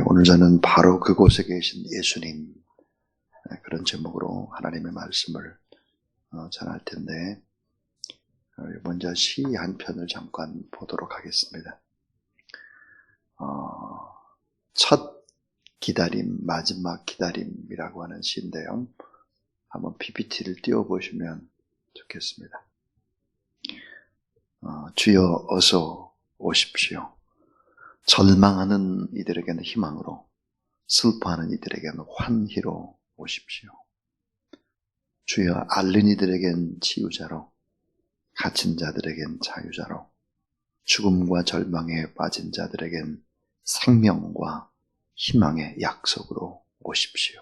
오늘 저는 바로 그곳에 계신 예수님, 그런 제목으로 하나님의 말씀을 전할 텐데, 먼저 시 한 편을 잠깐 보도록 하겠습니다. 첫 기다림, 마지막 기다림이라고 하는 시인데요. 한번 PPT를 띄워보시면 좋겠습니다. 주여 어서 오십시오. 절망하는 이들에게는 희망으로, 슬퍼하는 이들에게는 환희로 오십시오. 주여 앓는 이들에겐 치유자로, 갇힌 자들에겐 자유자로, 죽음과 절망에 빠진 자들에겐 생명과 희망의 약속으로 오십시오.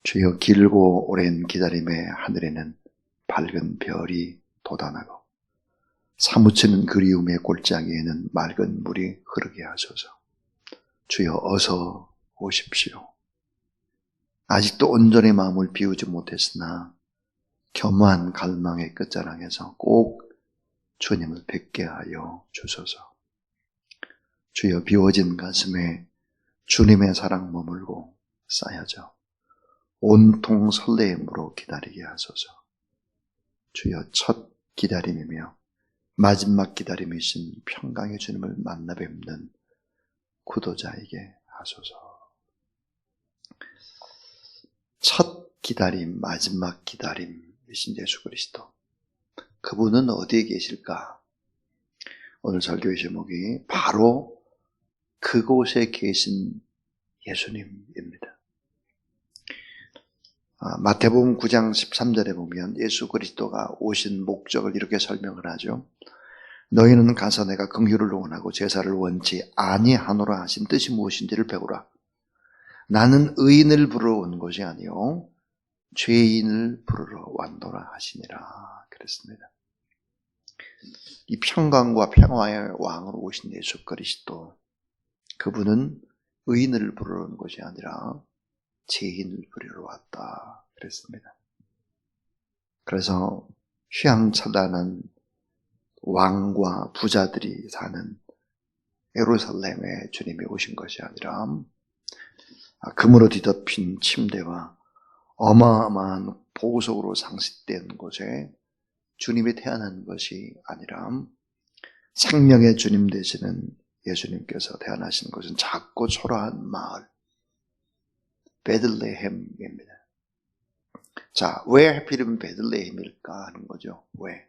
주여 길고 오랜 기다림의 하늘에는 밝은 별이 돋아나고 사무치는 그리움의 골짜기에는 맑은 물이 흐르게 하소서. 주여 어서 오십시오. 아직도 온전히 마음을 비우지 못했으나 겸허한 갈망의 끝자락에서 꼭 주님을 뵙게 하여 주소서. 주여 비워진 가슴에 주님의 사랑 머물고 쌓여져 온통 설레임으로 기다리게 하소서. 주여 첫 기다림이며 마지막 기다림이신 평강의 주님을 만나 뵙는 구도자에게 하소서. 첫 기다림, 마지막 기다림이신 예수 그리스도. 그분은 어디에 계실까? 오늘 설교의 제목이 바로 그곳에 계신 예수님입니다. 마태복음 9장 13절에 보면 예수 그리스도가 오신 목적을 이렇게 설명을 하죠. 너희는 가서 내가 긍휼을 원하고 제사를 원치 아니하노라 하신 뜻이 무엇인지를 배우라. 나는 의인을 부르러 온 것이 아니요 죄인을 부르러 왔노라 하시니라 그랬습니다. 이 평강과 평화의 왕으로 오신 예수 그리스도, 그분은 의인을 부르러 온 것이 아니라 죄인을 부르러 왔다 그랬습니다. 그래서 휘황찬란한 왕과 부자들이 사는 예루살렘에 주님이 오신 것이 아니라 금으로 뒤덮인 침대와 어마어마한 보석으로 장식된 곳에 주님이 태어난 것이 아니라 생명의 주님 되시는 예수님께서 태어나신 곳은 작고 초라한 마을 베들레헴입니다. 자, 왜 하필이면 베들레헴일까 하는 거죠. 왜?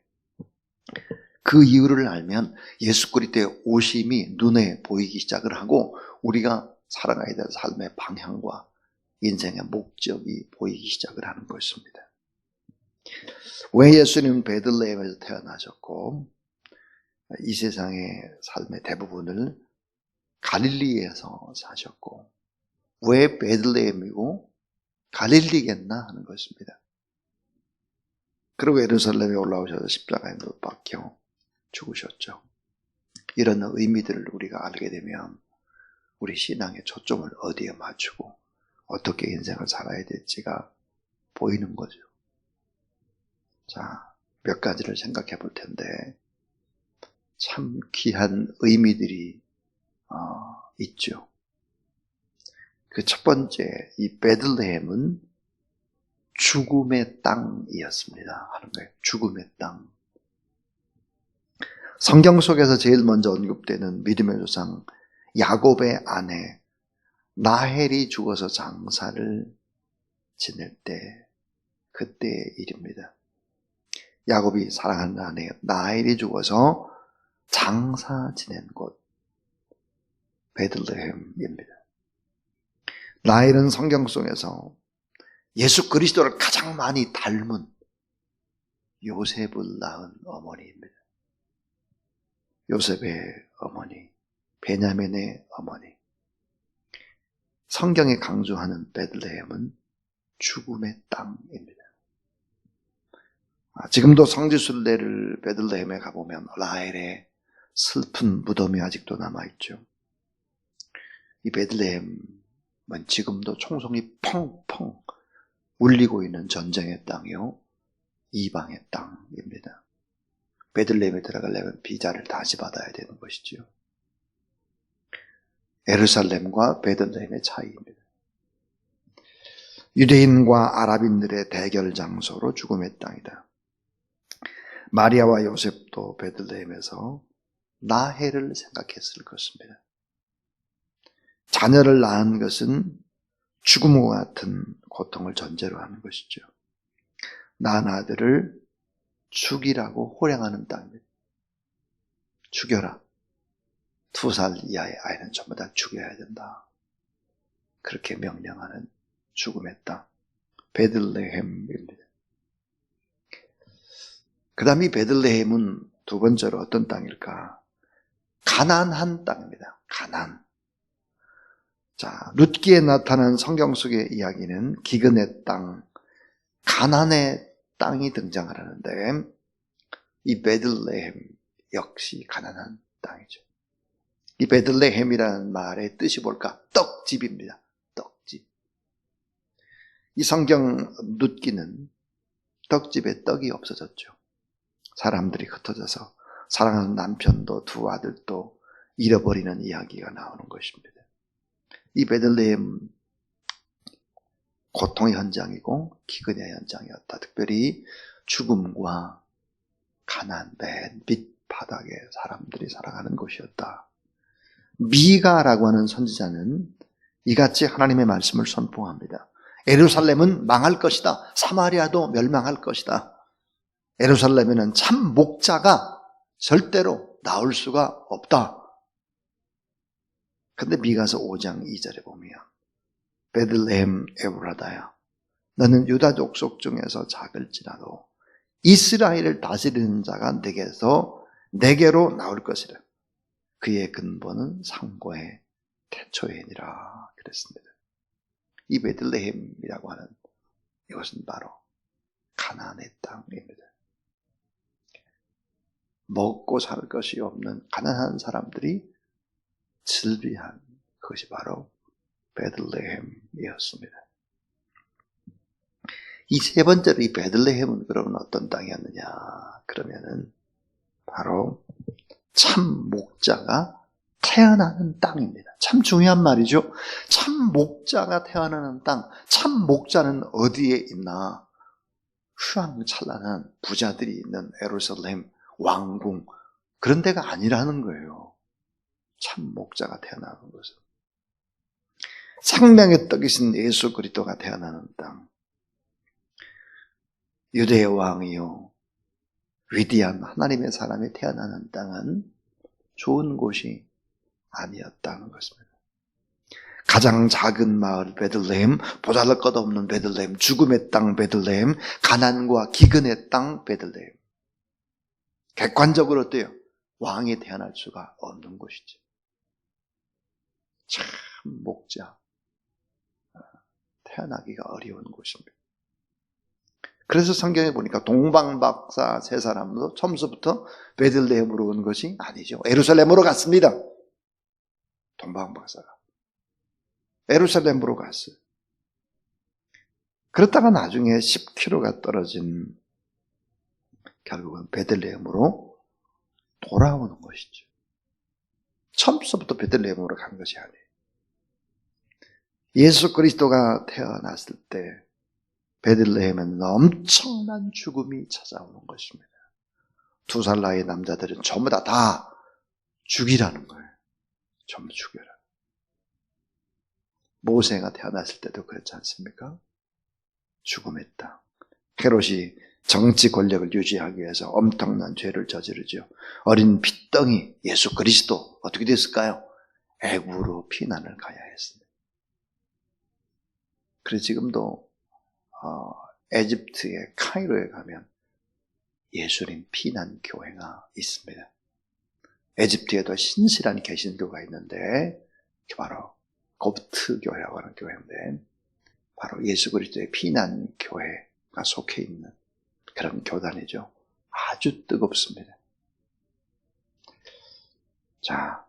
그 이유를 알면 예수 그리스도의 오심이 눈에 보이기 시작을 하고 우리가 살아가야 될 삶의 방향과 인생의 목적이 보이기 시작을 하는 것입니다. 왜 예수님은 베들레헴에서 태어나셨고 이 세상의 삶의 대부분을 갈릴리에서 사셨고 왜 베들레헴이고 갈릴리겠나 하는 것입니다. 그리고 예루살렘에 올라오셔서 십자가에 못 박혀 죽으셨죠. 이런 의미들을 우리가 알게 되면 우리 신앙의 초점을 어디에 맞추고 어떻게 인생을 살아야 될지가 보이는 거죠. 자, 몇 가지를 생각해 볼 텐데 참 귀한 의미들이 있죠. 그 첫 번째, 이 베들레헴은 죽음의 땅이었습니다 하는 거예요. 죽음의 땅. 성경 속에서 제일 먼저 언급되는 믿음의 조상 야곱의 아내 라헬이 죽어서 장사를 지낼 때, 그때의 일입니다. 야곱이 사랑하는 아내 라헬이 죽어서 장사 지낸 곳 베들레헴입니다. 라헬은 성경 속에서 예수 그리스도를 가장 많이 닮은 요셉을 낳은 어머니입니다. 요셉의 어머니, 베냐민의 어머니. 성경에 강조하는 베들레헴은 죽음의 땅입니다. 지금도 성지순례를 베들레헴에 가보면 라헬의 슬픈 무덤이 아직도 남아있죠. 이 베들레헴은 지금도 총성이 펑펑 울리고 있는 전쟁의 땅이요, 이방의 땅입니다. 베들레헴에 들어가려면 비자를 다시 받아야 되는 것이죠. 예루살렘과 베들레헴의 차이입니다. 유대인과 아랍인들의 대결 장소로 죽음의 땅이다. 마리아와 요셉도 베들레헴에서 나해를 생각했을 것입니다. 자녀를 낳은 것은 죽음과 같은 고통을 전제로 하는 것이죠. 낳은 아들을 죽이라고 호령하는 땅입니다. 죽여라. 2살 이하의 아이는 전부 다 죽여야 된다. 그렇게 명령하는 죽음의 땅, 베들레헴입니다. 그 다음 이 베들레헴은 두 번째로 어떤 땅일까? 가난한 땅입니다. 가난. 자, 룻기에 나타난 성경 속의 이야기는 기근의 땅, 가난의 땅이 등장을 하는데 이 베들레헴 역시 가난한 땅이죠. 이 베들레헴이라는 말의 뜻이 뭘까? 떡집입니다. 떡집. 이 성경 룻기는 떡집에 떡이 없어졌죠. 사람들이 흩어져서 사랑하는 남편도 두 아들도 잃어버리는 이야기가 나오는 것입니다. 이 베들레헴 고통의 현장이고 기근의 현장이었다. 특별히 죽음과 가난, 맨 밑바닥에 사람들이 살아가는 곳이었다. 미가라고 하는 선지자는 이같이 하나님의 말씀을 선포합니다. 예루살렘은 망할 것이다. 사마리아도 멸망할 것이다. 예루살렘에는 참 목자가 절대로 나올 수가 없다. 근데 미가서 5장 2절에 보면 베들레헴 에브라다야, 너는 유다 족속 중에서 작을지라도 이스라엘을 다스리는 자가 내게로 나올 것이라. 그의 근본은 상고의 태초에니라 그랬습니다. 이 베들레헴이라고 하는 이것은 바로 가나안의 땅입니다. 먹고 살 것이 없는 가난한 사람들이 즐비한 그것이 바로 베들레헴이었습니다. 이 세 번째로 이 베들레헴은 그러면 어떤 땅이었느냐? 그러면은 바로 참 목자가 태어나는 땅입니다. 참 중요한 말이죠. 참 목자가 태어나는 땅. 참 목자는 어디에 있나? 휘황찬란한 부자들이 있는 예루살렘 왕궁, 그런 데가 아니라는 거예요. 참 목자가 태어나는 것은. 생명의 떡이신 예수 그리스도가 태어나는 땅. 유대의 왕이요 위대한 하나님의 사람이 태어나는 땅은 좋은 곳이 아니었다는 것입니다. 가장 작은 마을 베들레헴, 보잘것없는 베들레헴, 죽음의 땅 베들레헴, 가난과 기근의 땅 베들레헴. 객관적으로 어때요? 왕이 태어날 수가 없는 곳이죠. 참 목자, 태어나기가 어려운 곳입니다. 그래서 성경에 보니까 동방박사 세 사람도 처음부터 베들레헴으로 온 것이 아니죠. 예루살렘으로 갔습니다. 동방박사가 예루살렘으로 갔어요. 그렇다가 나중에 10km가 떨어진 결국은 베들레헴으로 돌아오는 것이죠. 처음부터 베들레헴으로 간 것이 아니에요. 예수 그리스도가 태어났을 때 베들레헴에는 엄청난 죽음이 찾아오는 것입니다. 2살 나이의 남자들은 전부 다 죽이라는 거예요. 전부 죽여라. 모세가 태어났을 때도 그렇지 않습니까? 죽음의 땅. 헤롯이 정치 권력을 유지하기 위해서 엄청난 죄를 저지르죠. 어린 핏덩이 예수 그리스도 어떻게 됐을까요? 애굽으로 피난을 가야 했습니다. 그래서 지금도 에집트의 카이로에 가면 예수님 피난 교회가 있습니다. 에집트에도 신실한 개신교가 있는데 바로 곱트 교회라고 하는 교회인데 바로 예수 그리스도의 피난 교회가 속해 있는 그런 교단이죠. 아주 뜨겁습니다. 자,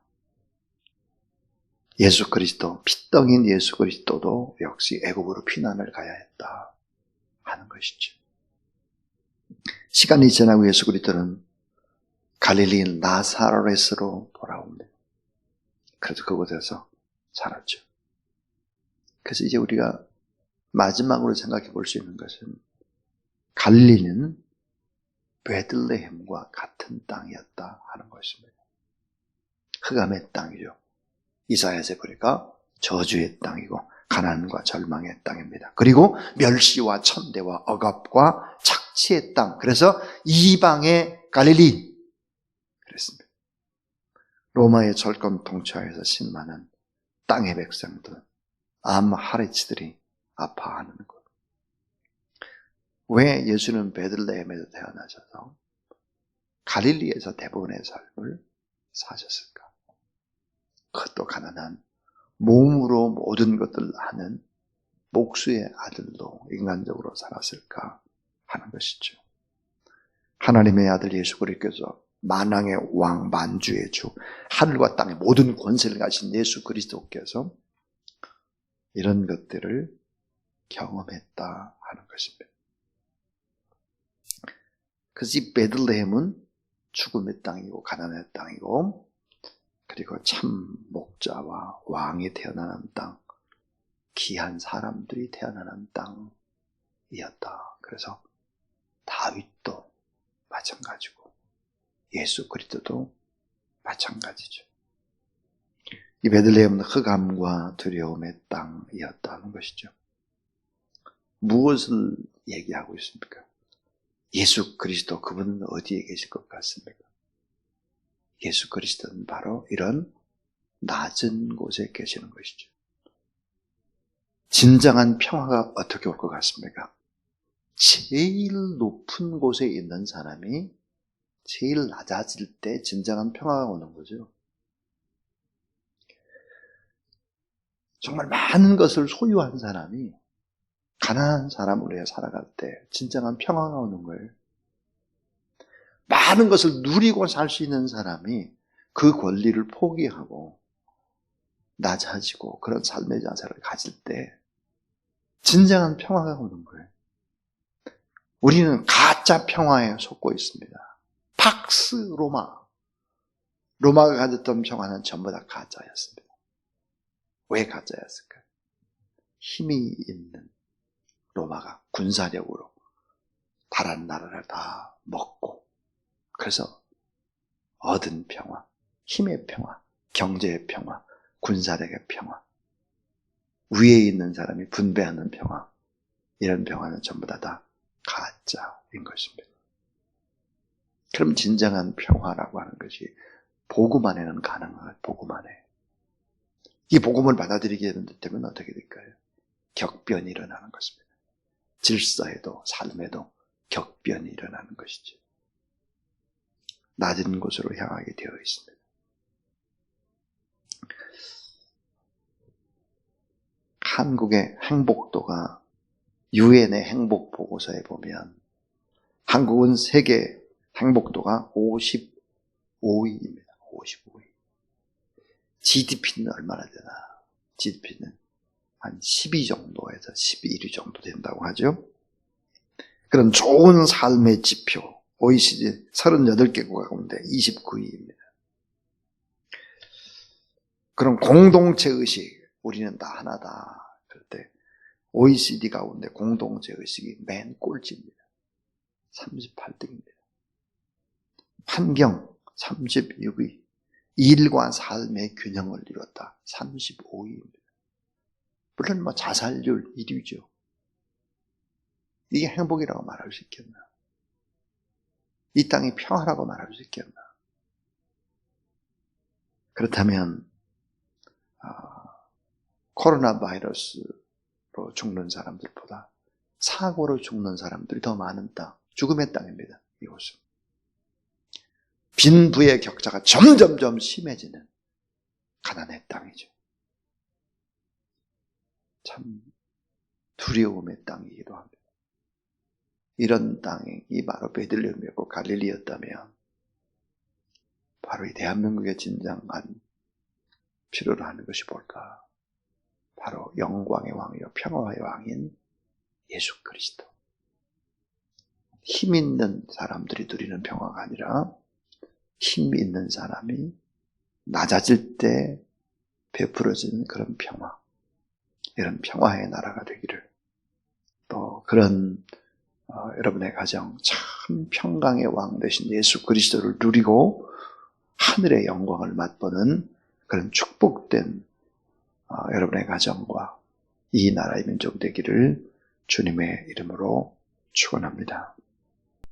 예수 그리스도, 핏덩인 예수 그리스도도 역시 애굽으로 피난을 가야 했다 하는 것이죠. 시간이 지나고 예수 그리스도는 갈릴리인 나사렛으로 돌아옵니다. 그래서 그곳에서 살았죠. 그래서 이제 우리가 마지막으로 생각해 볼 수 있는 것은 갈릴리는 베들레헴과 같은 땅이었다 하는 것입니다. 흑암의 땅이죠. 이사야서에 보니까 저주의 땅이고 가난과 절망의 땅입니다. 그리고 멸시와 천대와 억압과 착취의 땅. 그래서 이방의 갈릴리 그랬습니다. 로마의 철권 통치하에서 신만한 땅의 백성들, 암하레치들이 아파하는 것. 왜 예수는 베들레헴에서 태어나셔서 갈릴리에서 대부분의 삶을 사셨을까? 그것도 가난한 몸으로 모든 것들을 하는 목수의 아들로 인간적으로 살았을까 하는 것이죠. 하나님의 아들 예수 그리스도께서 만왕의 왕, 만주의 주, 하늘과 땅의 모든 권세를 가진 예수 그리스도께서 이런 것들을 경험했다 하는 것입니다. 그래서 이 베들레헴은 죽음의 땅이고 가난의 땅이고 그리고 참 목자와 왕이 태어나는 땅, 귀한 사람들이 태어나는 땅이었다. 그래서 다윗도 마찬가지고 예수 그리스도도 마찬가지죠. 이 베들레헴은 흑암과 두려움의 땅이었다는 것이죠. 무엇을 얘기하고 있습니까? 예수 그리스도 그분은 어디에 계실 것 같습니까? 예수 그리스도는 바로 이런 낮은 곳에 계시는 것이죠. 진정한 평화가 어떻게 올 것 같습니까? 제일 높은 곳에 있는 사람이 제일 낮아질 때 진정한 평화가 오는 거죠. 정말 많은 것을 소유한 사람이 가난한 사람으로 해 살아갈 때 진정한 평화가 오는 거예요. 많은 것을 누리고 살 수 있는 사람이 그 권리를 포기하고 낮아지고 그런 삶의 자세를 가질 때 진정한 평화가 오는 거예요. 우리는 가짜 평화에 속고 있습니다. 팍스 로마. 로마가 가졌던 평화는 전부 다 가짜였습니다. 왜 가짜였을까요? 힘이 있는 로마가 군사력으로 다른 나라를 다 먹고 그래서 얻은 평화, 힘의 평화, 경제의 평화, 군사력의 평화, 위에 있는 사람이 분배하는 평화, 이런 평화는 전부 다 가짜인 것입니다. 그럼 진정한 평화라고 하는 것이 복음 안에는 가능한 복음 안에. 이 복음을 받아들이게 되면 어떻게 될까요? 격변이 일어나는 것입니다. 질서에도 삶에도 격변이 일어나는 것이죠. 낮은 곳으로 향하게 되어 있습니다. 한국의 행복도가 유엔의 행복 보고서에 보면 한국은 세계 행복도가 55위입니다. 55위. GDP는 얼마나 되나? GDP는 한 12 정도에서 11위 정도 된다고 하죠. 그런 좋은 삶의 지표 OECD 38개국 가운데 29위입니다. 그런 공동체 의식 우리는 다 하나다. 그럴 때 OECD 가운데 공동체 의식이 맨 꼴찌입니다. 38등입니다. 환경 36위. 일과 삶의 균형을 이뤘다. 35위입니다. 물론 자살률 1위죠. 이게 행복이라고 말할 수 있겠나? 이 땅이 평화라고 말할 수 있겠나? 그렇다면 코로나 바이러스로 죽는 사람들보다 사고로 죽는 사람들이 더 많은 땅, 죽음의 땅입니다. 이곳은. 빈부의 격차가 점점점 심해지는 가난의 땅이죠. 참 두려움의 땅이기도 합니다. 이런 땅이 바로 베들레헴이었고 갈릴리였다면 바로 이 대한민국의 진정한 필요로 하는 것이 뭘까? 바로 영광의 왕이요 평화의 왕인 예수 그리스도. 힘 있는 사람들이 누리는 평화가 아니라 힘 있는 사람이 낮아질 때 베풀어진 그런 평화, 이런 평화의 나라가 되기를, 또 그런 여러분의 가정 참 평강의 왕 되신 예수 그리스도를 누리고 하늘의 영광을 맛보는 그런 축복된 여러분의 가정과 이 나라의 민족 되기를 주님의 이름으로 축원합니다.